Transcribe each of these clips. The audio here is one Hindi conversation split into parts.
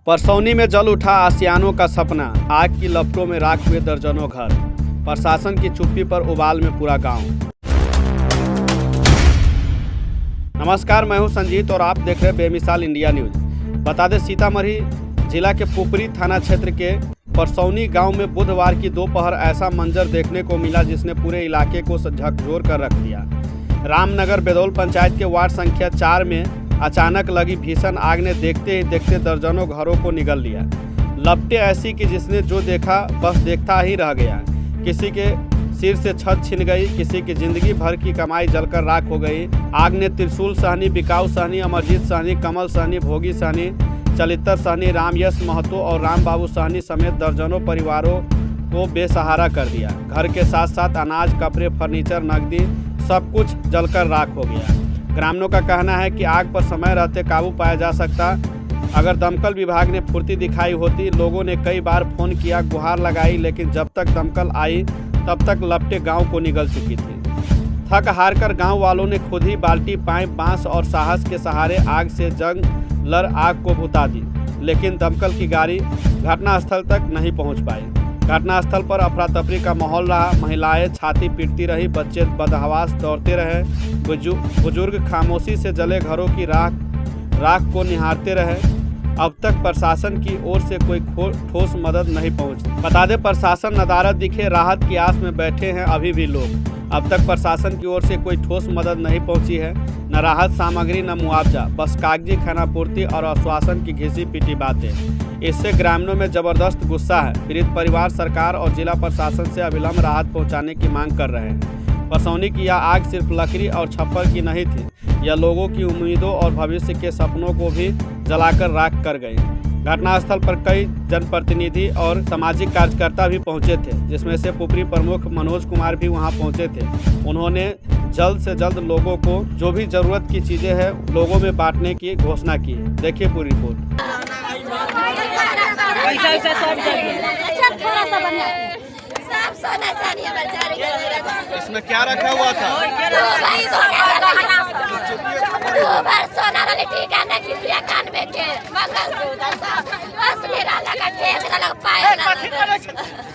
परसौनी में जल उठा आशियानों का सपना, आग की लपटों में राख हुए दर्जनों घर। प्रशासन की चुप्पी पर उबाल में पूरा गांव। नमस्कार, मैं हूं संजीत और आप देख रहे हैं बेमिसाल इंडिया न्यूज। बता दें, सीतामढ़ी जिला के पुपरी थाना क्षेत्र के परसौनी गांव में बुधवार की दोपहर ऐसा मंजर देखने को मिला जिसने पूरे इलाके को झकझोर कर रख दिया। रामनगर बेदौल पंचायत के वार्ड संख्या 4 में अचानक लगी भीषण आग ने देखते ही देखते दर्जनों घरों को निगल लिया। लपटें ऐसी कि जिसने जो देखा बस देखता ही रह गया। किसी के सिर से छत छिन गई, किसी की जिंदगी भर की कमाई जलकर राख हो गई। आग ने त्रिशूल सहनी, बिकाऊ सहनी, अमरजीत सहनी, कमल सहनी, भोगी सहनी, चलितर सहनी, रामयश महतो और राम बाबू सहनी समेत दर्जनों परिवारों को बेसहारा कर दिया। घर के साथ साथ अनाज, कपड़े, फर्नीचर, नकदी सब कुछ जलकर राख हो गया। ग्रामीणों का कहना है कि आग पर समय रहते काबू पाया जा सकता। अगर दमकल विभाग ने फुर्ती दिखाई होती। लोगों ने कई बार फोन किया, गुहार लगाई, लेकिन जब तक दमकल आई तब तक लपटें गांव को निगल चुकी थी। थक हार कर गाँव वालों ने खुद ही बाल्टी, पाइप, बांस और साहस के सहारे आग से जंग लड़ आग को बुता दी, लेकिन दमकल की गाड़ी घटनास्थल तक नहीं पहुंच पाई। घटनास्थल पर अफरा तफरी का माहौल रहा। महिलाएं छाती पीटती रही, बच्चे बदहवास दौड़ते रहे, बुजुर्ग खामोशी से जले घरों की राख को निहारते रहे। अब तक प्रशासन की ओर से कोई ठोस मदद नहीं पहुंची। बता दें, प्रशासन नदारद दिखे, राहत की आस में बैठे हैं अभी भी लोग। अब तक प्रशासन की ओर से कोई ठोस मदद नहीं पहुंची है, न राहत सामग्री न मुआवजा, बस कागजी खानापूर्ति और आश्वासन की घिसी पिटी बातें। इससे ग्रामीणों में जबरदस्त गुस्सा है। पीड़ित परिवार सरकार और जिला प्रशासन से अविलंब राहत पहुंचाने की मांग कर रहे हैं। परसौनी की यह आग सिर्फ लकड़ी और छप्पर की नहीं थी, यह लोगों की उम्मीदों और भविष्य के सपनों को भी जलाकर राख कर गई। घटनास्थल पर कई जनप्रतिनिधि और सामाजिक कार्यकर्ता भी पहुंचे थे, जिसमें से पुपरी प्रमुख मनोज कुमार भी वहां पहुंचे थे। उन्होंने जल्द से जल्द लोगों को जो भी जरूरत की चीजें हैं लोगों में बांटने की घोषणा की है। देखिए पूरी रिपोर्ट। इसमें क्या रखा हुआ था?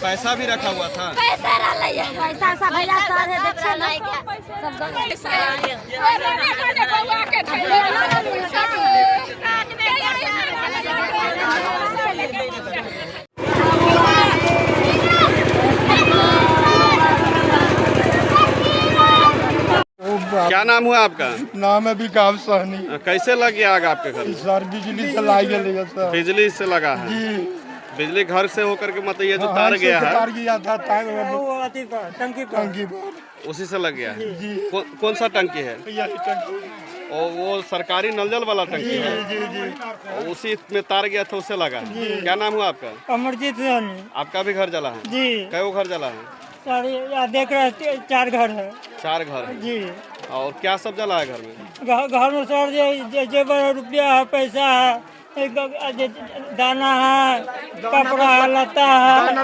पैसा भी रखा हुआ था। क्या नाम हुआ आपका? नाम है बिकाऊ सहनी। कैसे लग गया आग आपके घर? सर बिजली से लाई गई सर। बिजली से लगा है जी। बिजली घर से होकर के मतलब ये जो तार गया है, तार गया था टंकी पर, उसी से लग गया है। जी। कौन सा टंकी है? यही टंकी। और वो सरकारी नल जल वाला टंकी जी है? जी जी। उसी में तार गया था, उससे लगा। क्या नाम हुआ आपका? अमरजीत सहनी। आपका भी घर जला है? जी। कई घर जला है? देख रहे हैं 4 घर है। 4 घर है जी। और क्या सब जला है घर में? घर में सर जेवर, रुपया है, पैसा है, दाना है, कपड़ा है, लता है।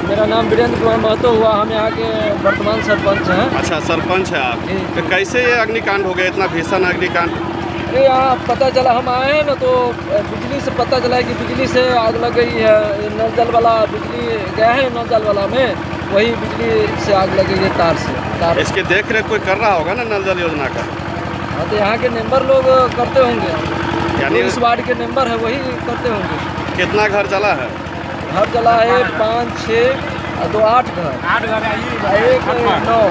मेरा नाम वीरेंद्र कुमार महतो हुआ। हम यहाँ के वर्तमान सरपंच हैं। अच्छा, सरपंच है आप। तो कैसे ये अग्निकांड हो गया, इतना भीषण अग्निकांड? अरे यहाँ पता चला, हम आए हैं ना तो बिजली से पता चला कि बिजली से आग लग गई है। नल जल वाला बिजली गया है, नल जल वाला में वही बिजली से आग लग गई है तार से। इसके देख रेख कोई कर रहा होगा ना नल जल योजना का? हाँ, तो यहाँ के मेंबर लोग करते होंगे, यानी इस वार्ड के मेंबर है वही करते होंगे। कितना घर जला है? घर जला है 5, 6, 2, 8 घर। 8 घर है, 1, 9।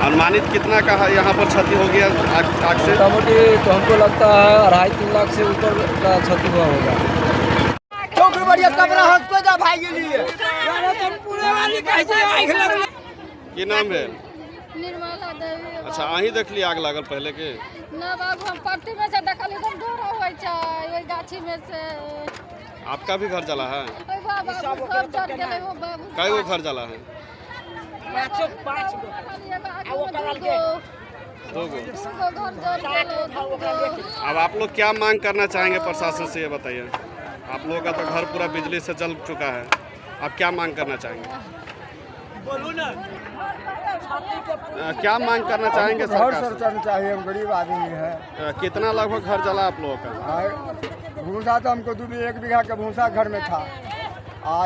अनुमानित कितना का यहाँ पर क्षति हो गया आग से? मोटामोटी तो हमको लगता है 2.5-3 लाख से ऊपर का क्षति हुआ होगा। की नाम है? निर्मला देवी। अच्छा, अहीं देख ली आग लागल पहले के? ना बाबू, हम पट्टी में से देखल एकदम डोरा हुआ है, ओई गाछी में से। आपका भी घर जला है? ओई बाबू सब जल गेलै हो बाबू। कई वो घर जला है? 5 गो। 2 गो। 2 गो घर जल गेलै, 2 गो। अब आप लोग क्या मांग करना चाहेंगे प्रशासन से, ये बताइए। आप लोगों का तो घर पूरा बिजली से जल चुका है, आप क्या मांग करना चाहेंगे? बोलू ना। क्या मांग करना चाहेंगे घर सरकार सर से? चलना चाहिए, हम गरीब आदमी है। कितना लगभग घर जला आप लोगों का? भूसा तो हमको 1 बीघा का भूसा घर में था।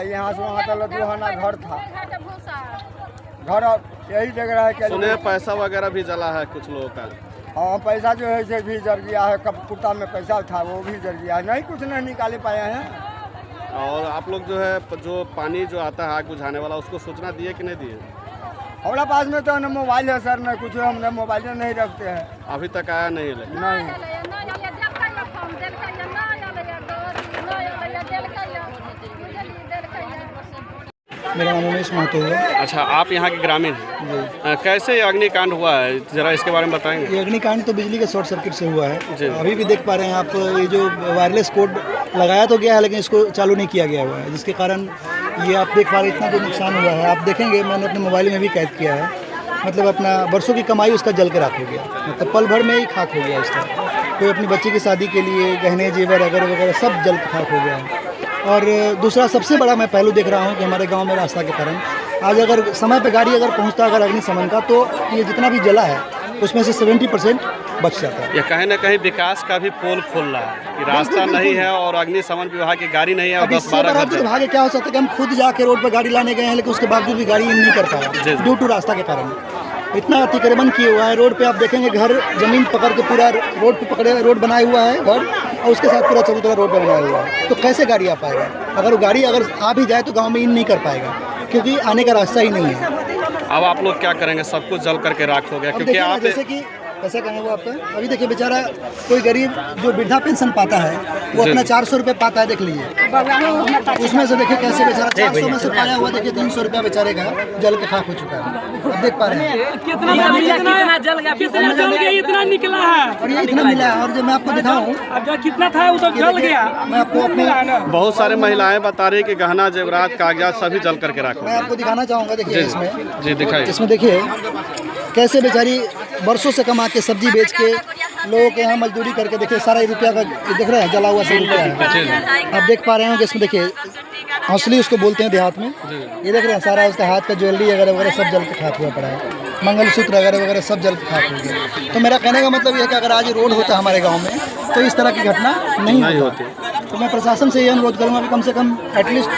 यहाँ से वहाँ तक 2 आना घर था। घर यही देख रहा है कि सुने पैसा वगैरह भी जला है कुछ लोगों का। हाँ, पैसा जो है से भी जल गया है। कब कुत्ता में पैसा था वो भी जल गया है। नहीं, कुछ नहीं निकाले पाए हैं। और आप लोग जो है जो पानी जो आता है आग बुझाने वाला, उसको सूचना दिए कि नहीं दिए? हमारा पास में तो न मोबाइल है सर, न कुछ है। हमने मोबाइल नहीं रखते हैं। अभी तक आया नहीं है लेकिन। नहीं, मेरा नाम उमेश महतो है। अच्छा, आप यहाँ के ग्रामीण हैं। कैसे ये अग्निकांड हुआ है, जरा इसके बारे में बताएंगे? ये अग्निकांड तो बिजली के शॉर्ट सर्किट से हुआ है। जी। अभी भी देख पा रहे हैं आप, ये जो वायरलेस कोड लगाया तो गया है लेकिन इसको चालू नहीं किया गया हुआ है, जिसके कारण ये आप देख पा रहे हैं इतना जो नुकसान हुआ है। आप देखेंगे, मैंने अपने मोबाइल में भी कैद किया है। मतलब अपना बरसों की कमाई उसका जल के राख हो गया, मतलब पल भर में ही खाक हो गया उसका। कोई अपनी बच्ची की शादी के लिए गहने जेवर वगैरह वगैरह सब जल के खाक हो गया है। और दूसरा सबसे बड़ा मैं पहलू देख रहा हूँ कि हमारे गांव में रास्ता के कारण आज अगर समय पे गाड़ी अगर पहुँचता अगर अग्निशमन का, तो ये जितना भी जला है उसमें से 70% बच जाता है। ये कहीं ना कहीं विकास का भी पोल खोल रहा है कि रास्ता नहीं है और अग्निशमन विभाग की गाड़ी नहीं है और अब 10-12 इससे बड़ा दुर्भाग्य क्या हो सकता है कि हम खुद जाके रोड पर गाड़ी लाने गए हैं लेकिन उसके बावजूद भी गाड़ी इन नहीं कर पाया ड्यू टू रास्ता के कारण। इतना अतिक्रमण किए हुआ है रोड पे। आप देखेंगे घर जमीन पकड़ के पूरा रोड पे पकड़े, रोड बनाया हुआ है घर, और उसके साथ पूरा चबूतरा रोड पे बनाया हुआ है। तो कैसे गाड़ी आ पाएगा? अगर वो गाड़ी अगर आ भी जाए तो गांव में इन नहीं कर पाएगा क्योंकि आने का रास्ता ही नहीं है। अब आप लोग क्या करेंगे? सब कुछ जल करके राख हो गया अब क्योंकि देखिए ना, आप जैसे कि कैसे कहें वो आपका, अभी देखिए बेचारा कोई गरीब जो वृद्धा पेंशन पाता है वो अपना 400 रुपये पाता है, देख लीजिए। उसमें से देखिए कैसे बेचारा 400 में से पाया हुआ देखिए 300 रुपया बेचारे का जल के खाक हो चुका है। अब देख पा रहे हैं कितना जल गया, इतना निकला है और ये इतना मिला है। और जो मैं आपको दिखाऊं, अब जो कितना था वो तो जल गया। मैं आपको अपने बहुत सारे महिलाएं बता रही कि गहना जेवरात कागजात सभी जल करके राख हो मैं गया। आपको दिखाना चाहूँगा। देखिए इसमें, जी दिखाइए। इसमें देखिए कैसे बेचारी बरसों से कमा के सब्जी बेच के लोगों के यहाँ मजदूरी करके देखिए सारा रुपया का देख रहे हैं जला हुआ सब रुपया है। आप देख पा रहे हैं कि इसमें देखिए हौसली उसको बोलते हैं देहात में। ये देख रहे हैं सारा उसका हाथ का ज्वेलरी वगैरह वगैरह सब जल के खाक हुआ पड़ा है, मंगलसूत्र वगैरह वगैरह सब जल के खाक हो गया। तो मेरा कहने का मतलब ये है कि अगर आज रोड होता हमारे गाँव में तो इस तरह की घटना नहीं होती। तो मैं प्रशासन से ये अनुरोध करूँगा कि कम से कम एटलीस्ट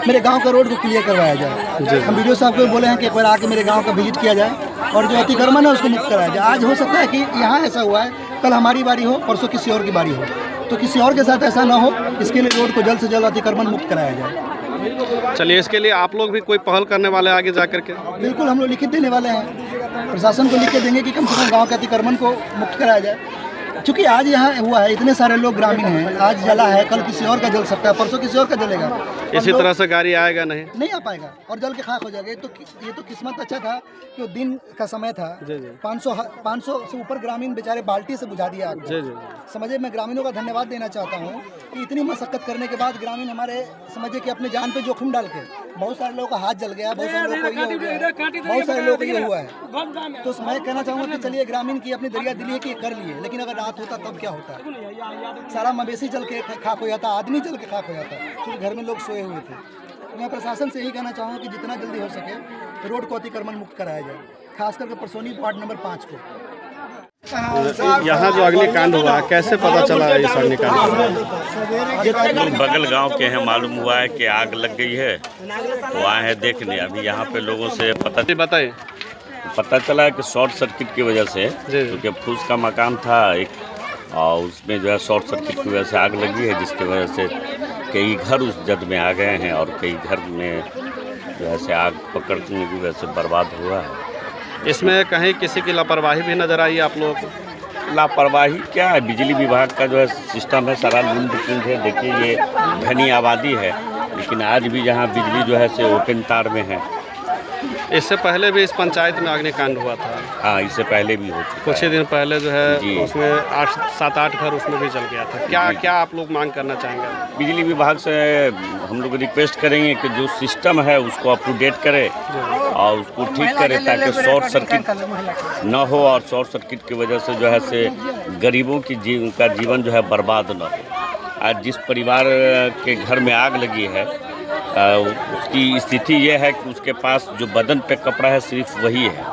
मेरे गांव का रोड को क्लियर करवाया जाए। हम वीडियो साहब को बोले हैं कि एक बार आके मेरे गांव का विजिट किया जाए और जो अतिक्रमण है उसको मुक्त कराया जाए। आज हो सकता है कि यहाँ ऐसा हुआ है, कल हमारी बारी हो, परसों किसी और की बारी हो, तो किसी और के साथ ऐसा ना हो, इसके लिए रोड को जल्द से जल्द अतिक्रमण मुक्त कराया जाए। चलिए, इसके लिए आप लोग भी कोई पहल करने वाले हैं आगे जा करके? बिल्कुल, हम लोग लिखित देने वाले हैं, प्रशासन को लिख के देंगे कि कम से कम गाँव के अतिक्रमण को मुक्त कराया जाए। क्योंकि आज यहाँ हुआ है, इतने सारे लोग ग्रामीण हैं, आज जला है, कल किसी और का जल सकता है, परसों किसी और का जलेगा। इसी तरह से गाड़ी आएगा नहीं आ पाएगा और जल के खाक हो जाएगा। ये तो किस्मत अच्छा था कि दिन का समय था। 500 से ऊपर ग्रामीण बेचारे बाल्टी से बुझा दिया आग। समझे, मैं ग्रामीणों का धन्यवाद देना चाहता हूँ कि इतनी मशक्कत करने के बाद ग्रामीण हमारे समझे कि अपने जान पे जोखिम डाल के, बहुत सारे लोगों का हाथ जल गया, बहुत सारे लोगों को ये हो गया, बहुत सारे लोगों को ये हुआ है। तो मैं कहना चाहूँगा कि चलिए ग्रामीण की अपनी दरिया दिली है कि कर लिए, लेकिन अगर रात होता तब क्या होता? सारा मवेशी जल के खाक हो जाता, आदमी जल के खाक हो जाता, क्योंकि घर में लोग सोए हुए थे। मैं प्रशासन से यही कहना चाहूँगा कि जितना जल्दी हो सके रोड को अतिक्रमण मुक्त कराया जाए, खास करके परसोनी वार्ड नंबर 5 को। यहाँ जो अग्निकांड हुआ कैसे पता चला इस अग्निकांड? लोग बगल गांव के हैं, मालूम हुआ है कि आग लग गई है तो आए हैं देखने। अभी यहाँ पे लोगों से पता चला है कि शॉर्ट सर्किट की वजह से, क्योंकि फूस का मकान था एक, और उसमें जो है शॉर्ट सर्किट की वजह से आग लगी है, जिसकी वजह से कई घर उस जद में आ गए हैं और कई घर में जो है आग पकड़ने की वजह से बर्बाद हुआ है। इसमें कहीं किसी की लापरवाही भी नजर आई आप लोगों को? लापरवाही क्या है, बिजली विभाग का जो है सिस्टम है सारा लूट है। देखिए ये घनी आबादी है, लेकिन आज भी यहाँ बिजली जो है से ओपन तार में है। इससे पहले भी इस पंचायत में अग्निकांड हुआ था? हाँ, इससे पहले भी हो चुका कुछ ही दिन पहले जो है जी। उसमें 7-8 घर उसमें भी जल गया था। क्या आप लोग मांग करना चाहेंगे? बिजली विभाग से हम लोग रिक्वेस्ट करेंगे कि जो सिस्टम है उसको अप टू डेट करे और उसको ठीक करे, ताकि शॉर्ट सर्किट न हो और शॉर्ट सर्किट की वजह से जो है से गरीबों की जीवन जो है बर्बाद न हो। आज जिस परिवार के घर में आग लगी है उसकी स्थिति ये है कि उसके पास जो बदन पे कपड़ा है सिर्फ वही है,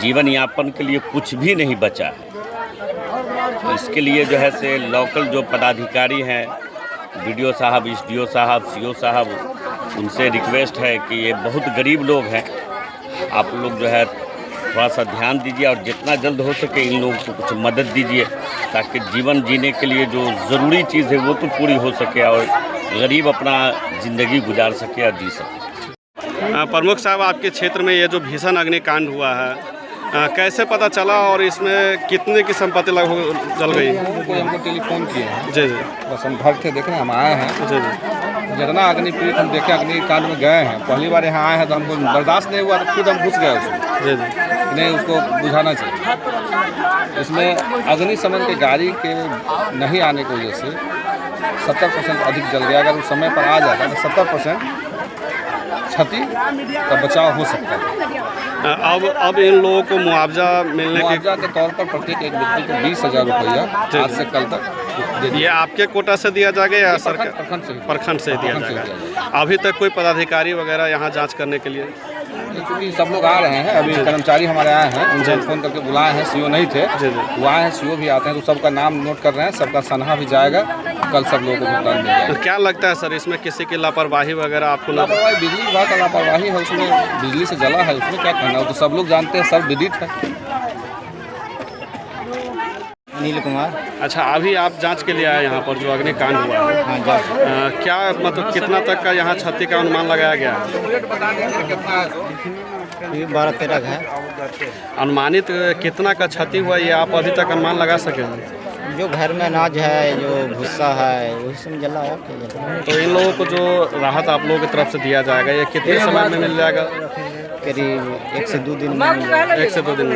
जीवन यापन के लिए कुछ भी नहीं बचा है। तो इसके लिए जो है से लोकल जो पदाधिकारी हैं, BDO साहब, SDO साहब, CO साहब, उनसे रिक्वेस्ट है कि ये बहुत गरीब लोग हैं, आप लोग जो है थोड़ा सा ध्यान दीजिए और जितना जल्द हो सके इन लोगों को कुछ मदद दीजिए, ताकि जीवन जीने के लिए जो ज़रूरी चीज़ है वो तो पूरी हो सके और गरीब अपना ज़िंदगी गुजार सके और जी सके। प्रमुख साहब, आपके क्षेत्र में ये जो भीषण अग्निकांड हुआ है, कैसे पता चला और इसमें कितने की संपत्ति लगभग जल गई? कोई हमको टेलीफोन किए हैं। जी जी। बस हम घर थे, देख रहे हैं, हम आए हैं। जी जी। जितना अग्नि पीड़ित हम देखे, अग्निकांड में गए हैं, पहली बार यहाँ आए हैं तो हमको बर्दाश्त नहीं हुआ तो खुद हम घुस गए उसमें। जी जी। नहीं, उसको बुझाना चाहिए। इसमें अग्निशमन के गाड़ी के नहीं आने की वजह से 70% अधिक जल गया। अगर उस समय पर आ जाता तो 70% क्षति का बचाव हो सकता है। अब इन लोगों को मुआवजा मिलने मुआवजा के तौर पर प्रत्येक एक व्यक्ति को 20,000 रुपया आज से कल तक दे ये आपके कोटा से दिया जाएगा या सरकार? प्रखंड से दिया जाएगा। अभी तक कोई पदाधिकारी वगैरह यहाँ जांच करने के लिए? क्योंकि सब लोग आ रहे हैं, अभी कर्मचारी हमारे आए हैं, उनसे फ़ोन करके बुलाए हैं। CO नहीं थे, वो आए हैं, CO भी आते हैं, तो सबका नाम नोट कर रहे हैं, सबका सनहा भी जाएगा, कल सब लोगों को भुगतान मिल जाएगा। तो क्या लगता है सर, इसमें किसी की लापरवाही वगैरह आपको? लापरवाही, बिजली विभाग का लापरवाही है, उसमें बिजली से जला है, उसमें क्या कहना, वो तो सब लोग जानते हैं, सब विदित है। अनिल कुमार। अच्छा, अभी आप जांच के लिए आए यहाँ पर जो अग्निकांड हुआ है? हाँ, जांच। क्या मतलब कितना तक का यहाँ क्षति का अनुमान लगाया गया है? 12-13 है। अनुमानित कितना का क्षति हुआ ये आप अभी तक अनुमान लगा सके? जो घर में अनाज है, जो भूसा है, वही सब जला है। तो इन लोगों को जो राहत आप लोगों की तरफ से दिया जाएगा, ये कितने समय में मिल जाएगा? करीब 1 से 2 दिन में। 1 से 2 दिन में।